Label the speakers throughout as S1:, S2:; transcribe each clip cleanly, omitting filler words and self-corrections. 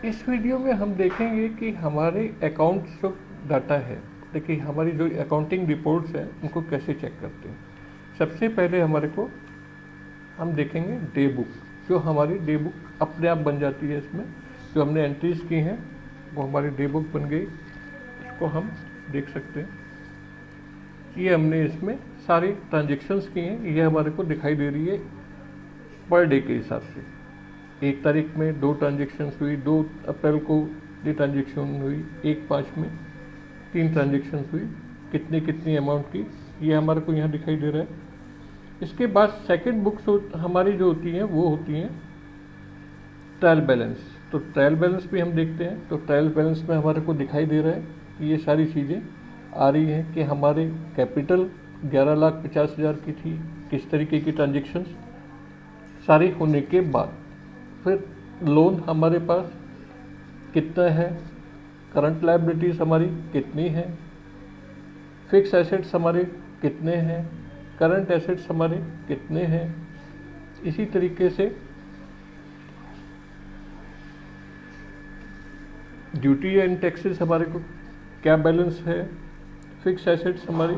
S1: इस वीडियो में हम देखेंगे कि हमारे अकाउंट्स जो डाटा है, देखिए हमारी जो अकाउंटिंग रिपोर्ट्स हैं उनको कैसे चेक करते हैं। सबसे पहले हमारे को हम देखेंगे डे बुक। जो हमारी डे बुक अपने आप बन जाती है, इसमें जो हमने एंट्रीज की हैं वो हमारी डे बुक बन गई। इसको हम देख सकते हैं, ये हमने इसमें सारे ट्रांजेक्शन्स किए हैं, ये हमारे को दिखाई दे रही है पर डे के हिसाब से। 1 तारीख में 2 ट्रांजेक्शन्स हुई, 2 अप्रैल को ये ट्रांजेक्शन हुई, 1/5 में 3 ट्रांजेक्शन्स हुई, कितनी कितनी अमाउंट की, ये हमारे को यहाँ दिखाई दे रहा है। इसके बाद सेकंड बुक्स हमारी जो होती हैं वो होती हैं ट्रायल बैलेंस। तो ट्रायल बैलेंस भी हम देखते हैं, तो ट्रायल बैलेंस में हमारे को दिखाई दे रहा है कि ये सारी चीज़ें आ रही हैं कि हमारे कैपिटल 11,50,000 की थी, किस तरीके की ट्रांजेक्शन्स सारी होने के बाद फिर लोन हमारे पास कितना है, करंट लायबिलिटीज़ हमारी कितनी है, फिक्स एसेट्स हमारे कितने हैं, करंट एसेट्स हमारे कितने हैं। इसी तरीके से ड्यूटी एंड टैक्सेस हमारे को क्या बैलेंस है, फिक्स एसेट्स हमारी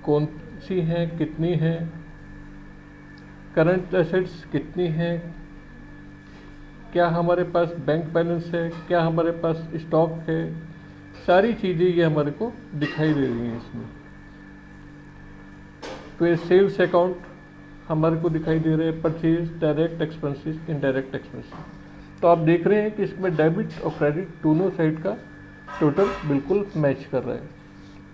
S1: कौन सी हैं, कितनी हैं, करंट एसेट्स कितनी हैं, क्या हमारे पास बैंक बैलेंस है, क्या हमारे पास स्टॉक है, सारी चीज़ें ये हमारे को दिखाई दे रही हैं इसमें। फिर सेल्स अकाउंट हमारे को दिखाई दे रहे हैं, purchase, direct expenses, indirect expenses. तो आप देख रहे हैं कि इसमें डेबिट और क्रेडिट दोनों साइड का टोटल बिल्कुल मैच कर रहा है।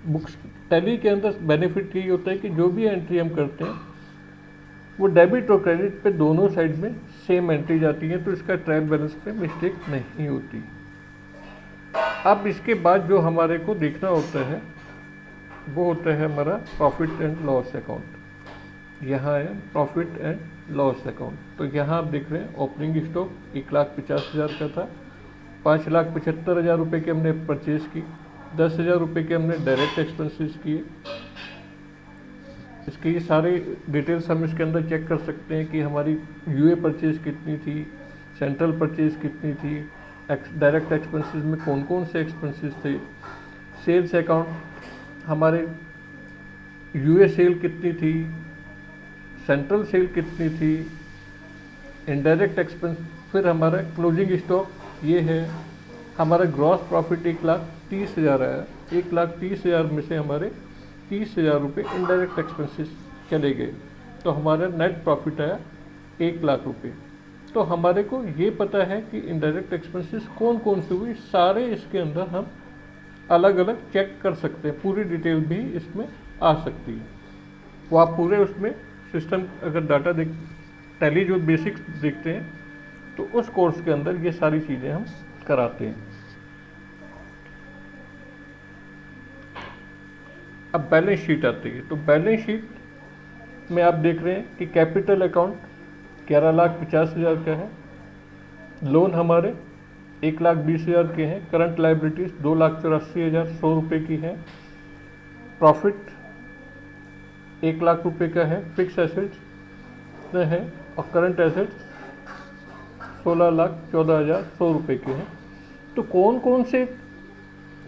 S1: बुक्स टैली के अंदर बेनिफिट यही होता है कि जो भी एंट्री हम करते हैं वो डेबिट और क्रेडिट पे दोनों साइड में सेम एंट्री जाती है, तो इसका ट्रायल बैलेंस पे मिस्टेक नहीं होती। अब इसके बाद जो हमारे को देखना होता है वो होता है हमारा प्रॉफिट एंड लॉस अकाउंट। यहाँ है प्रॉफिट एंड लॉस अकाउंट। तो यहाँ आप देख रहे हैं ओपनिंग स्टॉक 1,50,000 का था, 5,75,000 रुपये के हमने परचेज की, 10,000 रुपये के हमने डायरेक्ट एक्सपेंसेस किए। इसके ये सारे डिटेल्स हम इसके अंदर चेक कर सकते हैं कि हमारी यूए परचेज कितनी थी, सेंट्रल परचेज कितनी थी, डायरेक्ट एक्सपेंसेस में कौन कौन से एक्सपेंसेस थे, सेल्स अकाउंट हमारे यूए सेल कितनी थी, सेंट्रल सेल कितनी थी, इनडायरेक्ट एक्सपेंस, फिर हमारा क्लोजिंग स्टॉक ये है। हमारा ग्रॉस प्रॉफिट 1,30,000 आया, 1,30,000 में से हमारे 30,000 रुपये इनडायरेक्ट एक्सपेंसेस चले गए, तो हमारा नेट प्रॉफिट आया 1,00,000 रुपये। तो हमारे को ये पता है कि इनडायरेक्ट एक्सपेंसेस कौन कौन से हुई, सारे इसके अंदर हम अलग अलग चेक कर सकते हैं, पूरी डिटेल भी इसमें आ सकती है। वो आप पूरे उसमें सिस्टम अगर डाटा देख टैली जो बेसिक्स देखते हैं तो उस कोर्स के अंदर ये सारी चीज़ें हम कराते हैं। अब बैलेंस शीट आती है, तो बैलेंस शीट में आप देख रहे हैं कि कैपिटल अकाउंट 11,50,000 का है, लोन हमारे 1,20,000 के हैं, करंट लायबिलिटीज़ 2,84,100 रुपये की है, प्रॉफिट 1,00,000 रुपये का है, फिक्स एसेट्स है और करंट एसेट्स 16,14,100 रुपये के हैं। तो कौन कौन से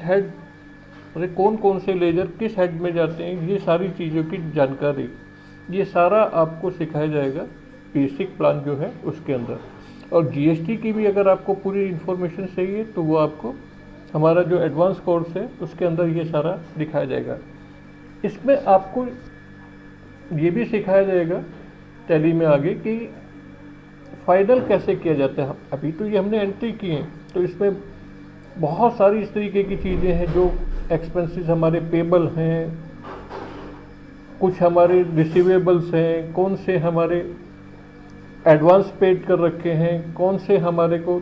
S1: हेड और कौन कौन से लेजर किस हेड में जाते हैं, ये सारी चीज़ों की जानकारी ये सारा आपको सिखाया जाएगा बेसिक प्लान जो है उसके अंदर। और जीएसटी की भी अगर आपको पूरी इन्फॉर्मेशन चाहिए तो वो आपको हमारा जो एडवांस कोर्स है उसके अंदर ये सारा दिखाया जाएगा। इसमें आपको ये भी सिखाया जाएगा टैली में आगे कि फाइनल कैसे किया जाता है। अभी तो ये हमने एंट्री की है, तो इसमें बहुत सारी इस तरीके की चीज़ें हैं जो एक्सपेंसेस हमारे पेबल हैं, कुछ हमारे रिसीवेबल्स हैं, कौन से हमारे एडवांस पेड कर रखे हैं, कौन से हमारे को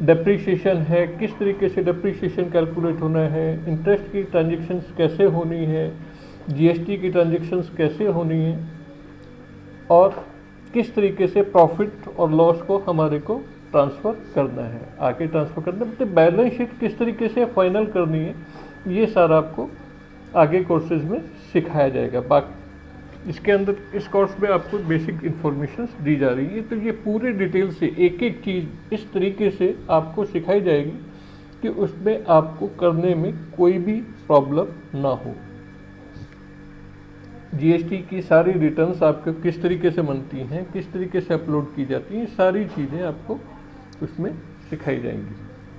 S1: डेप्रीशिएशन है, किस तरीके से डेप्रीशिएशन कैलकुलेट होना है, इंटरेस्ट की ट्रांजेक्शन्स कैसे होनी है, जीएसटी की ट्रांजेक्शन्स कैसे होनी है, और किस तरीके से प्रॉफिट और लॉस को हमारे को ट्रांसफ़र करना है, आगे ट्रांसफ़र करना है, तो बैलेंस शीट किस तरीके से फाइनल करनी है, ये सारा आपको आगे कोर्सेज में सिखाया जाएगा। इसके अंदर इस कोर्स में आपको बेसिक इन्फॉर्मेशन दी जा रही है। तो ये पूरे डिटेल से एक एक चीज़ इस तरीके से आपको सिखाई जाएगी कि उसमें आपको करने में कोई भी प्रॉब्लम ना हो। जीएसटी की सारी रिटर्न्स आपको किस तरीके से बनती हैं, किस तरीके से अपलोड की जाती हैं, सारी चीज़ें आपको उसमें सिखाई जाएंगी।